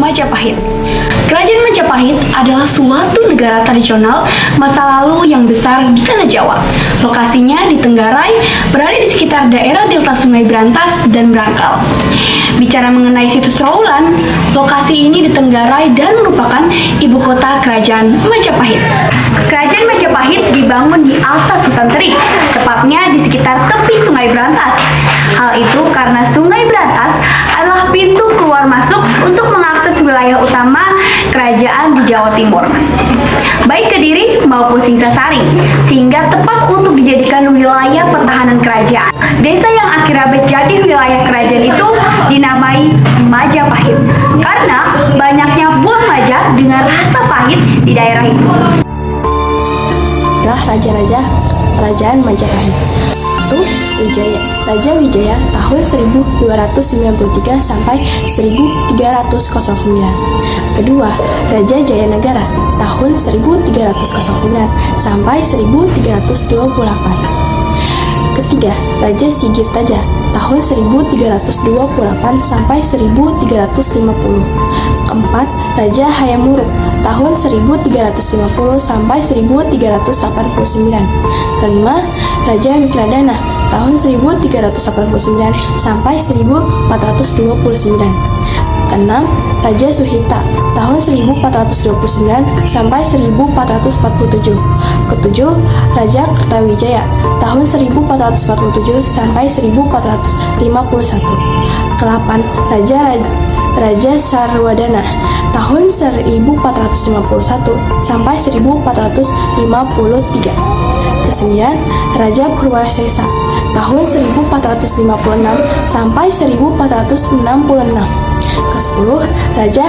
Majapahit. Kerajaan Majapahit adalah suatu negara tradisional masa lalu yang besar di tanah Jawa. Lokasinya di Tenggarai, berada di sekitar daerah delta Sungai Brantas dan Brangkal. Bicara mengenai situs Trowulan, lokasi ini di Tenggarai dan merupakan ibu kota kerajaan Majapahit. Kerajaan Majapahit dibangun di Alta Sultan Terik, tepatnya di sekitar tepi Sungai Brantas. Hal itu karena Sungai Brantas adalah pintu keluar masuk untuk mengakses wilayah utama kerajaan di Jawa Timur, baik Kediri maupun Singsasari, sehingga tepat untuk dijadikan wilayah pertahanan kerajaan. Desa yang akhirnya menjadi wilayah kerajaan itu dinamai Majapahit, karena banyaknya buah maja dengan rasa pahit di daerah itu. Raja-raja Kerajaan Majapahit. Wijaya. Raja Wijaya tahun 1293 sampai 1309. Kedua, Raja Jayanagara tahun 1309 sampai 1328. Ketiga, Raja Sigirtaja tahun 1328 sampai 1350. Keempat, Raja Hayam Wuruk tahun 1350 sampai 1389. Kelima, Raja Wikradana tahun 1389 sampai 1429. Keenam, Raja Suhita tahun 1429 sampai 1447. Ketujuh, Raja Kertawijaya tahun 1447 sampai 1451. Kelapan, Raja Sarwadana tahun 1451 sampai 1453. Kesembilan, Raja Purwasesa tahun 1456 sampai 1466. Kesepuluh, Raja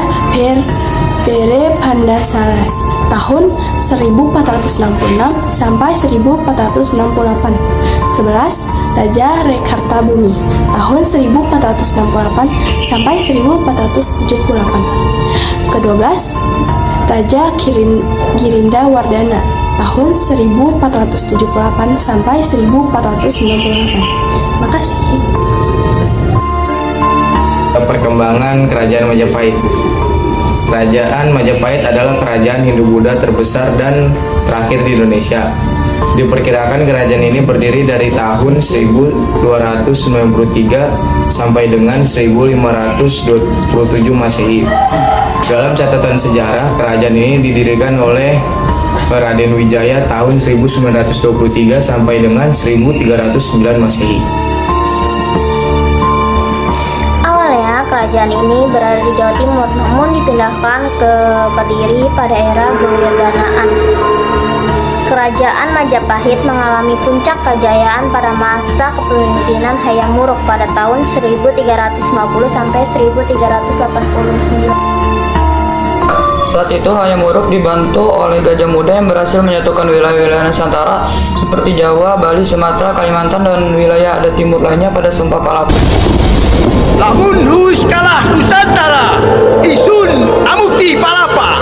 Bere Pandasalas tahun 1466 sampai 1468. 11. Raja Rekartabumi tahun 1468 sampai 1478. Ke-12, Raja Girinda Wardana tahun 1478 sampai 1498. Makasih. Perkembangan Kerajaan Majapahit. Kerajaan Majapahit adalah kerajaan Hindu-Buddha terbesar dan terakhir di Indonesia. Diperkirakan kerajaan ini berdiri dari tahun 1293 sampai dengan 1527 Masehi. Dalam catatan sejarah, kerajaan ini didirikan oleh Raden Wijaya tahun 1923 sampai dengan 1309 Masehi. Kerajaan ini berada di Jawa Timur, namun dipindahkan ke Kediri pada era Gewirdanaan. Kerajaan Majapahit mengalami puncak kejayaan pada masa kepemimpinan Hayam Wuruk pada tahun 1350 sampai 1389. Saat itu Hayam Wuruk dibantu oleh Gajah Muda yang berhasil menyatukan wilayah-wilayah Nusantara seperti Jawa, Bali, Sumatera, Kalimantan, dan wilayah adat timur lainnya pada Sumpah Palapa. Lamun Hus kalah Nusantara, isun amukti palapa.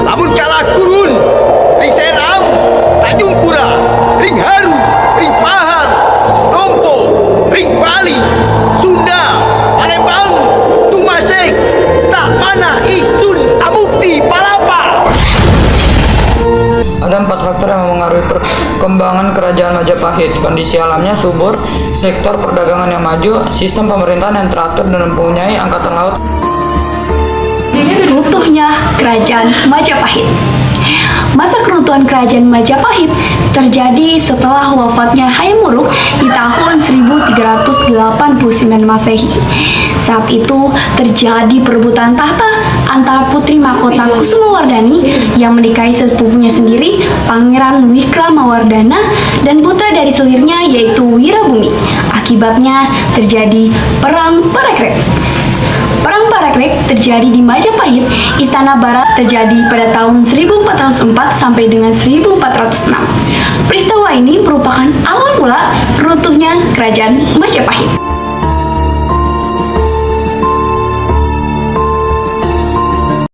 Lamun kalah Kurun, ring Seram, Tanjung Pura, ring Haru, ring Pahang, Tompo, ring Bali, Sunda, Palembang, Tumasek, sak mana isun amukti palapa. Ada 4 faktor yang memengaruhi perkembangan kerajaan Majapahit: kondisi alamnya subur, sektor perdagangan yang maju, sistem pemerintahan yang teratur dan mempunyai angkatan laut. Runtuhnya Kerajaan Majapahit. Masa keruntuhan Kerajaan Majapahit terjadi setelah wafatnya Hayam Wuruk di tahun 1389 Masehi. Saat itu terjadi perebutan tahta antara Putri Mahkota Kusumawardhani yang menikahi sepupunya sendiri, Pangeran Wikramawardhana, dan putra dari selirnya yaitu Wirabumi. Akibatnya terjadi Perang Parakrek. Perang Parakrek terjadi di Majapahit. Istana Barat terjadi pada tahun 1404 sampai dengan 1406. Peristiwa ini merupakan awal mula runtuhnya Kerajaan Majapahit.